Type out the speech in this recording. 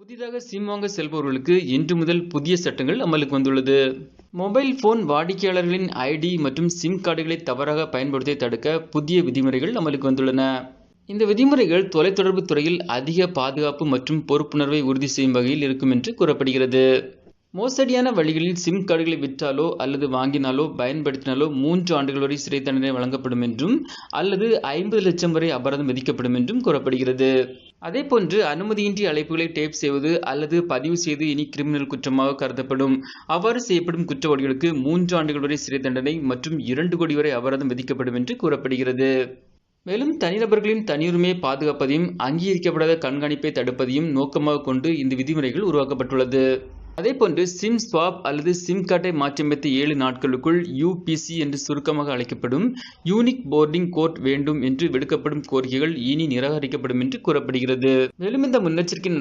புதிதாக சிம் வாங்க செல்பவர்களுக்கு இன்று முதல் புதிய சட்டங்கள் அமலுக்கு வந்துள்ளது. மொபைல் போன் வாடிக்கையாளர்களின் ஐடி மற்றும் சிம் கார்டுகளை தவறாக பயன்படுத்தி தடுக்க புதிய விதிமுறைகள் அமலுக்கு வந்துள்ளன. இந்த விதிமுறைகள் தொலைத்தொடர்பு துறையில் அதிக பாதுகாப்பு மற்றும் பொறுப்புணர்வை உறுதி செய்யும் வகையில் இருக்கும் என்று கூறப்படுகிறது. மோசடியான வழிகளில் சிம் கார்டுகளை விற்றாலோ அல்லது வாங்கினாலோ பயன்படுத்தினாலோ 3 ஆண்டுகள் வரை சிறை தண்டனை வழங்கப்படும் என்றும் அல்லது 50 லட்சம் வரை அபராதம் விதிக்கப்படும் என்றும் கூறப்படுகிறது. அதேபோன்று அனுமதியின்றி அழைப்புகளை டேப் செய்வது அல்லது பதிவு செய்து இனி கிரிமினல் குற்றமாக கருதப்படும். அவ்வாறு செய்யப்படும் குற்றவாளிகளுக்கு 3 ஆண்டுகள் வரை சிறை தண்டனை மற்றும் 2 கோடி வரை அபராதம் விதிக்கப்படும் என்று கூறப்படுகிறது. மேலும் தனிநபர்களின் தனியுரிமையை பாதுகாப்பதையும் அங்கீகரிக்கப்படாத கண்காணிப்பை தடுப்பதையும் நோக்கமாக கொண்டு இந்த விதிமுறைகள் உருவாக்கப்பட்டுள்ளது. அதேபோன்று சிம் ஸ்வாப் அல்லது சிம் கார்டை மாற்றியமைத்த 7 நாட்களுக்குள் UPC என்று சுருக்கமாக அழைக்கப்படும் யூனிக் போர்டிங் கோட் வேண்டும் என்று விடுக்கப்படும் கோரிக்கைகள் இனி நிராகரிக்கப்படும் என்று கூறப்படுகிறது. மேலும் இந்த முன்னெச்சரிக்கை